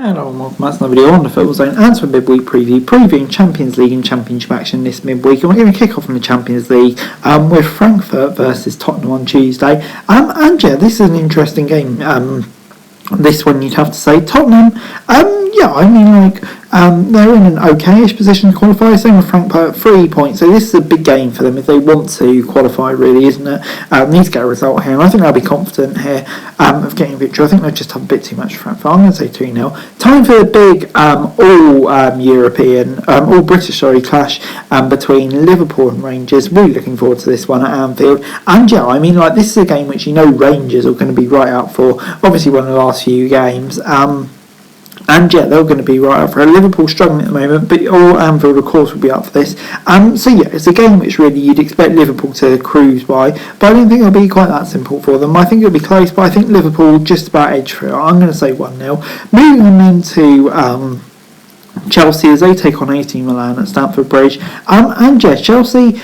Hello and welcome back to another video on the Football Zone and to a midweek previewing Champions League and Championship action this midweek. And we're going to kick off in the Champions League with Frankfurt versus Tottenham on Tuesday. And yeah, this is an interesting game. This one you'd have to say. Tottenham, they're in an okayish position to qualify. Same with Frankfurt, 3 points. So this is a big game for them if they want to qualify, really, isn't it? Need to get a result here, and I think they'll be confident here of getting a victory. I think they'll just have a bit too much for Frankfurt. I'm going to say 2-0. Time for the big all-European, all-British, clash between Liverpool and Rangers. Really looking forward to this one at Anfield. And yeah, this is a game which Rangers are going to be right out for. Obviously, one of the last few games. And yeah, they're going to be right up for it. Liverpool struggling at the moment, but all Anfield, of course, will be up for this. So yeah, it's a game which really you'd expect Liverpool to cruise by, but I don't think it'll be quite that simple for them. I think it'll be close, but I think Liverpool just about edge through it. I'm going to say 1-0. Moving on then to Chelsea as they take on AC Milan at Stamford Bridge. And yeah, Chelsea,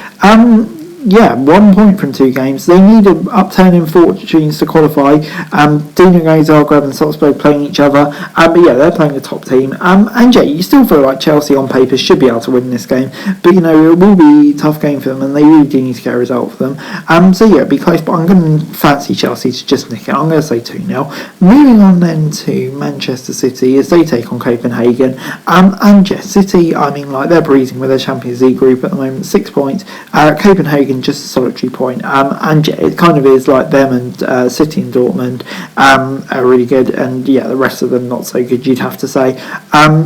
1 point from 2 games. They need upturning fortunes to qualify. Dinamo Zagreb and Salzburg playing each other. But yeah, they're playing the top team. And yeah, you still feel like Chelsea on paper should be able to win this game. But it will be a tough game for them, and they really do need to get a result for them. So yeah, it'll be close, but I'm going to fancy Chelsea to just nick it. I'm going to say 2-0. Moving on then to Manchester City as they take on Copenhagen. And yeah, City, they're breezing with their Champions League group at the moment, 6 points. Copenhagen just a solitary point, and yeah, it kind of is like them and City and Dortmund are really good, and yeah, the rest of them not so good, you'd have to say.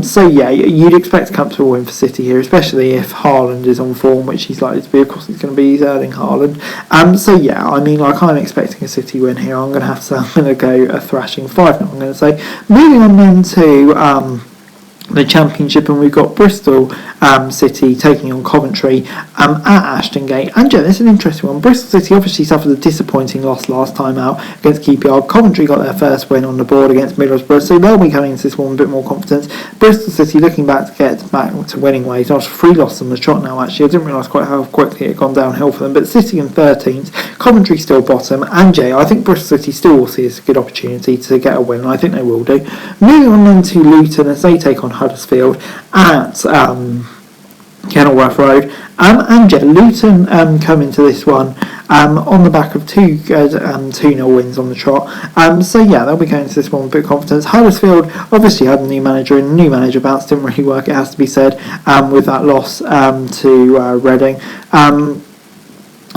So yeah, you'd expect a comfortable win for City here, especially if Haaland is on form, which he's likely to be. Of course, it's going to be Erling Haaland. So yeah, I'm expecting a City win here. I'm going to have to say I'm going to go a thrashing 5-0. I'm going to say. Moving on then to the Championship, and we've got Bristol City taking on Coventry at Ashton Gate. And yeah, this is an interesting one. Bristol City obviously suffered a disappointing loss last time out against QPR. Coventry got their first win on the board against Middlesbrough, so they'll be coming into this one with a bit more confidence. Bristol City looking back to get back to winning ways after 3 losses on the trot now, actually. I didn't realise quite how quickly it had gone downhill for them, but City in 13th, Coventry still bottom, and yeah, I think Bristol City still will see as a good opportunity to get a win, and I think they will do. Moving on then to Luton as they take on Huddersfield at Kenilworth Road. And yeah, Luton come into this one on the back of 2 good 2-0 wins on the trot. So yeah, they'll be going to this one with a bit of confidence. Huddersfield obviously had a new manager, and the new manager bounce didn't really work, it has to be said, with that loss to Reading.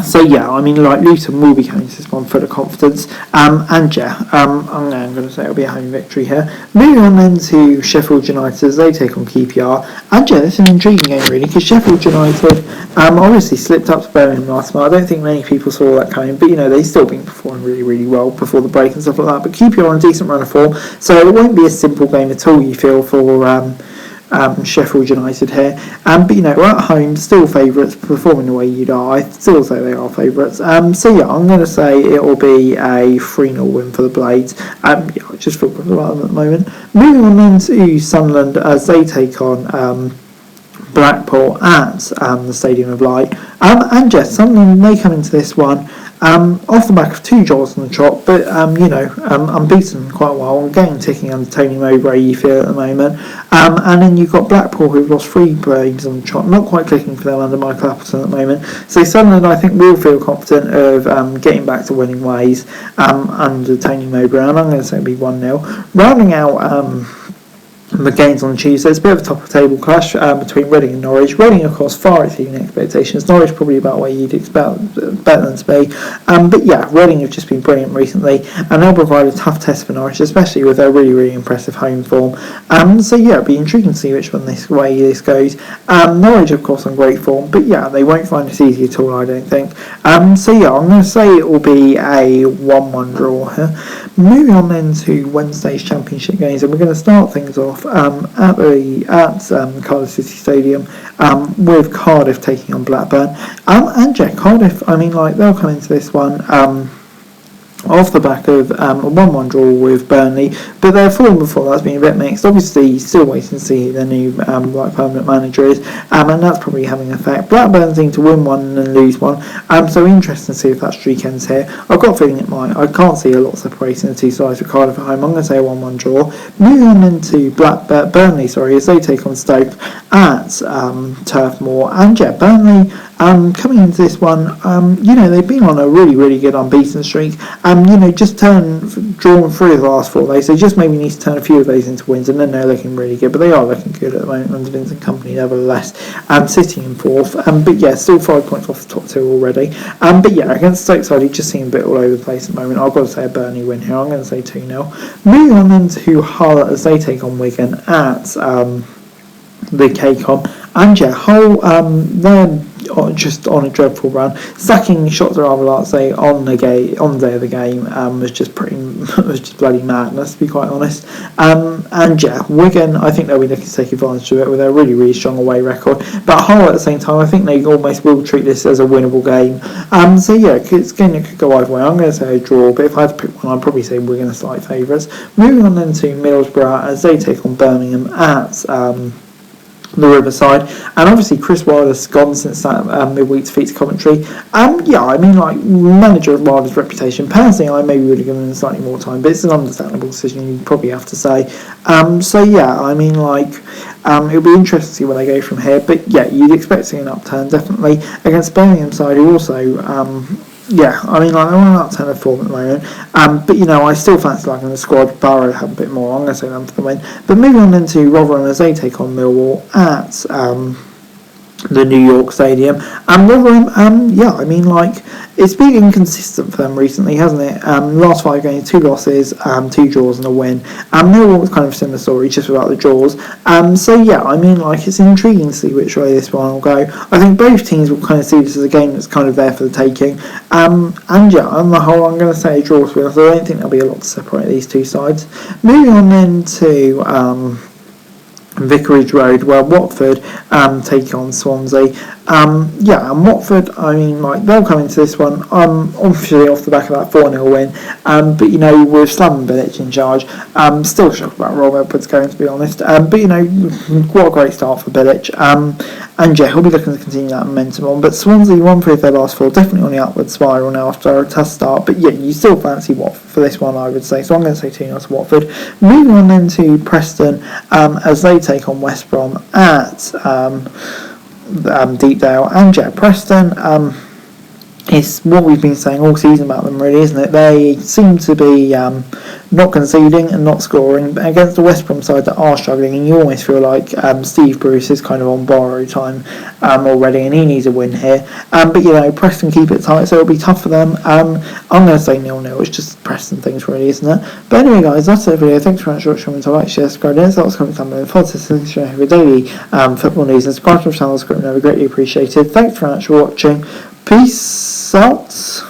So yeah, Luton will be coming to this one full of confidence. And yeah, I'm going to say it'll be a home victory here. Moving on then to Sheffield United as they take on QPR. And yeah, it's an intriguing game really, because Sheffield United obviously slipped up to Birmingham last night. I don't think many people saw that coming, but they've still been performing really, really well before the break and stuff like that. But QPR on a decent run of form, so it won't be a simple game at all, you feel, for Sheffield United here. But we're at home, still favourites, performing the way you'd are. I still say they are favourites. So yeah, I'm going to say it will be a 3-0 win for the Blades. I just feel good about them at the moment. Moving on then to Sunderland as they take on Blackpool at the Stadium of Light. And yes, Sunderland may come into this one off the back of 2 draws on the trot, but unbeaten quite well, game ticking under Tony Mowbray, you feel, at the moment. And then you've got Blackpool, who've lost 3 games on the trot, not quite clicking for them under Michael Appleton at the moment. So Sunderland, I think, will feel confident of getting back to winning ways under Tony Mowbray, and I'm going to say it'll be 1-0. Rounding out the games on Tuesday, it's a bit of a top-of-table clash between Reading and Norwich. Reading, of course, far exceeding expectations. Norwich probably about where you'd expect better than to be. But yeah, Reading have just been brilliant recently, and they'll provide a tough test for Norwich, especially with their really, really impressive home form. So yeah, it'll be intriguing to see which way this goes. Norwich, of course, on great form, but yeah, they won't find this easy at all, I don't think. So yeah, I'm going to say it will be a 1-1 draw here. Moving on then to Wednesday's Championship games, and we're going to start things off at Cardiff City Stadium with Cardiff taking on Blackburn. And yeah, Cardiff, they'll come into this one off the back of a 1-1 draw with Burnley, but their form before that's been a bit mixed. Obviously, still waiting to see who their new permanent manager is, and that's probably having an effect. Blackburn seem to win one and lose one, so interesting to see if that streak ends here. I've got a feeling it might. I can't see a lot separating the two sides with Cardiff at home. I'm going to say a 1-1 draw. Moving on into Burnley, as they take on Stoke at Turf Moor, and Burnley. Coming into this one, they've been on a really, really good unbeaten streak. Just drawn 3 of the last 4 days. They just maybe need to turn a few of those into wins, and then they're looking really good. But they are looking good at the moment under Vincent Kompany, nevertheless. Sitting in 4th, still 5 points off the top 2 already. Against Stoke side, you just seem a bit all over the place at the moment. I've got to say a Burnley win here. I'm going to say 2-0. Moving on then to Hull as they take on Wigan at the KCOM. And Hull, they're just on a dreadful run. Sacking shots rather like say on the day of the game was just bloody madness, to be quite honest. Wigan, I think they'll be looking to take advantage of it with a really, really strong away record. But Hull at the same time, I think they almost will treat this as a winnable game. It could go either way. I'm going to say a draw, but if I had to pick one, I'd probably say Wigan are slight favourites. Moving on then to Middlesbrough as they take on Birmingham at the Riverside, and obviously Chris Wilder's gone since that midweek defeat to Coventry. Manager of Wilder's reputation, personally I maybe would have given him slightly more time, but it's an understandable decision, you'd probably have to say. It'll be interesting to see where they go from here, but you'd expect to see an upturn definitely against Birmingham side, who also they're on an upturn of form at the moment. I still fancy in the squad. Barrow have a bit more. I'm going to say them for the win. But moving on into Rotherham as they take on Millwall at the New York Stadium. Rotherham, it's been inconsistent for them recently, hasn't it? Last 5 games, 2 losses, 2 draws and a win. Millwall was kind of a similar story, just without the draws. It's intriguing to see which way this one will go. I think both teams will kind of see this as a game that's kind of there for the taking. On the whole, I'm going to say a draw, to be honest. I don't think there'll be a lot to separate these two sides. Moving on then to Vicarage Road, where Watford take on Swansea. And Watford, they'll come into this one obviously off the back of that 4-0 win, with Slaven Bilic in charge. Still shocked about Rob Edwards going, to be honest, what a great start for Bilic, he'll be looking to continue that momentum on. But Swansea won 3 of their last 4, definitely on the upward spiral now after a tough start, but you still fancy Watford for this one, I would say, so I'm going to say 2-0 to Watford. Moving on then to Preston as they take on West Brom at Deepdale. And Preston, it's what we've been saying all season about them, really, isn't it? They seem to be not conceding and not scoring, but against the West Brom side that are struggling, and you almost feel like Steve Bruce is kind of on borrowed time already, and he needs a win here. Preston keep it tight, so it'll be tough for them. I'm going to say 0-0. It's just Preston things, really, isn't it? But anyway, guys, that's the video. Thanks very much for watching. Like, share, subscribe, and that's coming down below. Follow us to share every daily football news and subscribe to the channel. It's greatly appreciated. Thanks very much for watching. Peace out.